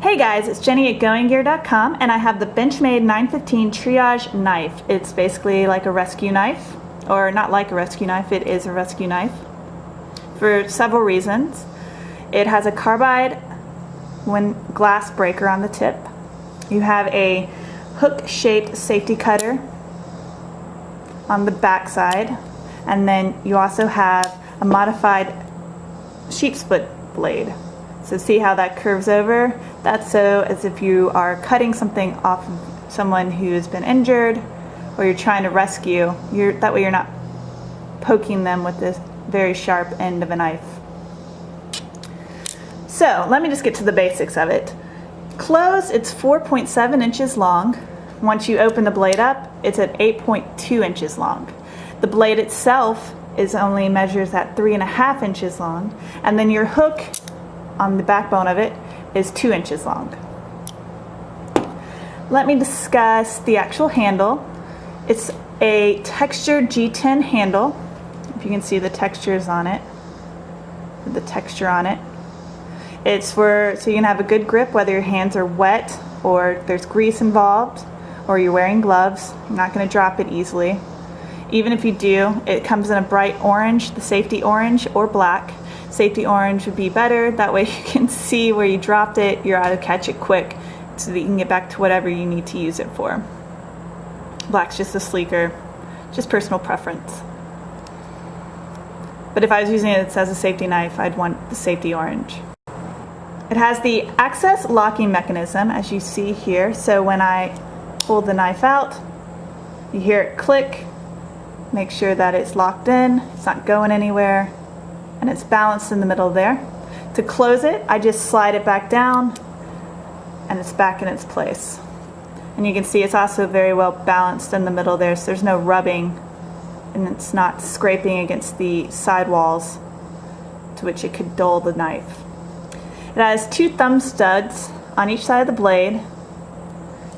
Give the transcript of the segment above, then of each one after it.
Hey guys, it's Jenny at GoingGear.com, and I have the BenchMade 915 Triage knife. It's basically like a rescue knife, or not like a rescue knife, it is a rescue knife for several reasons. It has a carbide glass breaker on the tip. You have a hook-shaped safety cutter on the back side, and then you also have a modified sheep split blade. So see how that curves over? That's so as if you are cutting something off of someone who has been injured, or you're trying to rescue. That way you're not poking them with this very sharp end of a knife. So let me just get to the basics of it. Closed, it's 4.7 inches long. Once you open the blade up, it's at 8.2 inches long. The blade itself only measures at 3.5 inches long, and then your hook on the backbone of it is 2 inches long. Let me discuss the actual handle. It's a textured G10 handle. If you can see the textures on it, the texture on it. It's so you can have a good grip whether your hands are wet or there's grease involved or you're wearing gloves. You're not going to drop it easily. Even if you do, it comes in a bright orange, the safety orange, or black. Safety orange would be better, that way you can see where you dropped it, you're able to catch it quick so that you can get back to whatever you need to use it for. Black's just a sleeker, just personal preference. But if I was using it as a safety knife, I'd want the safety orange. It has the access locking mechanism, as you see here, so when I pull the knife out, you hear it click. Make sure that it's locked in, it's not going anywhere, and it's balanced in the middle there. To close it, I just slide it back down and it's back in its place. And you can see it's also very well balanced in the middle there, so there's no rubbing and it's not scraping against the side walls to which it could dull the knife. It has 2 thumb studs on each side of the blade,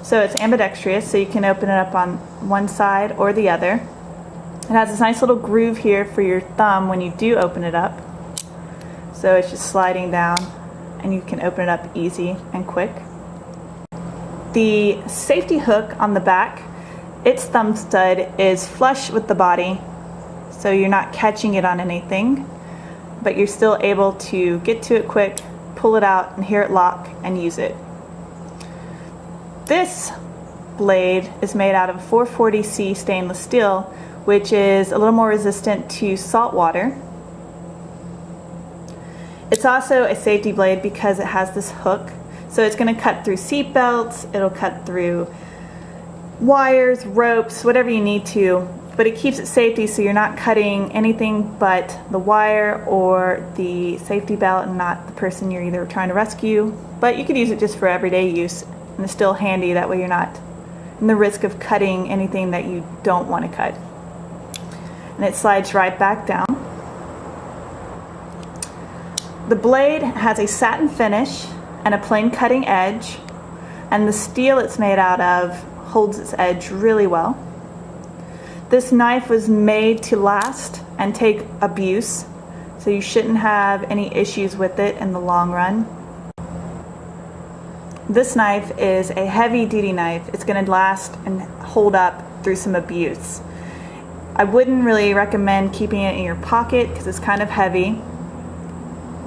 so it's ambidextrous, so you can open it up on one side or the other. It has this nice little groove here for your thumb when you do open it up. So it's just sliding down and you can open it up easy and quick. The safety hook on the back, its thumb stud is flush with the body, so you're not catching it on anything, but you're still able to get to it quick, pull it out and hear it lock and use it. This blade is made out of 440C stainless steel, which is a little more resistant to salt water. It's also a safety blade because it has this hook, so it's going to cut through seat belts, it'll cut through wires, ropes, whatever you need to, but it keeps it safety so you're not cutting anything but the wire or the safety belt and not the person you're either trying to rescue. But you could use it just for everyday use, and it's still handy, that way you're not in the risk of cutting anything that you don't want to cut. And it slides right back down. The blade has a satin finish and a plain cutting edge, and the steel it's made out of holds its edge really well. This knife was made to last and take abuse, so you shouldn't have any issues with it in the long run. This knife is a heavy-duty knife. It's going to last and hold up through some abuse. I wouldn't really recommend keeping it in your pocket because it's kind of heavy,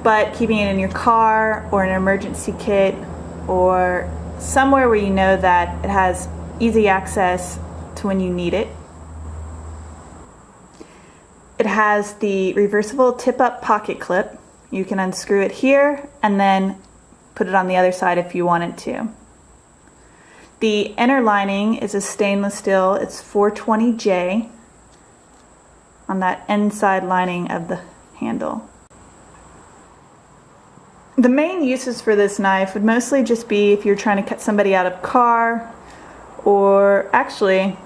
but keeping it in your car or an emergency kit or somewhere where you know that it has easy access to when you need it. It has the reversible tip-up pocket clip. You can unscrew it here and then put it on the other side if you wanted to. The inner lining is a stainless steel, it's 420J. On that inside lining of the handle. The main uses for this knife would mostly just be if you're trying to cut somebody out of a car, or actually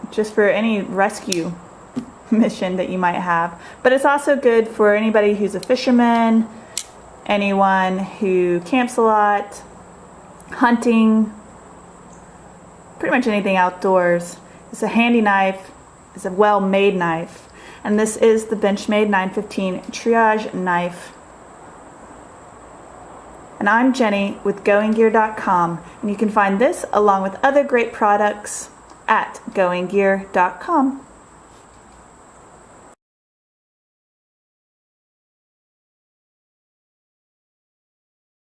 just for any rescue mission that you might have. But it's also good for anybody who's a fisherman, anyone who camps a lot, hunting, pretty much anything outdoors. It's a handy knife. It's a well-made knife, and this is the BenchMade 915 Triage knife. And I'm Jenny with goinggear.com, and you can find this along with other great products at goinggear.com.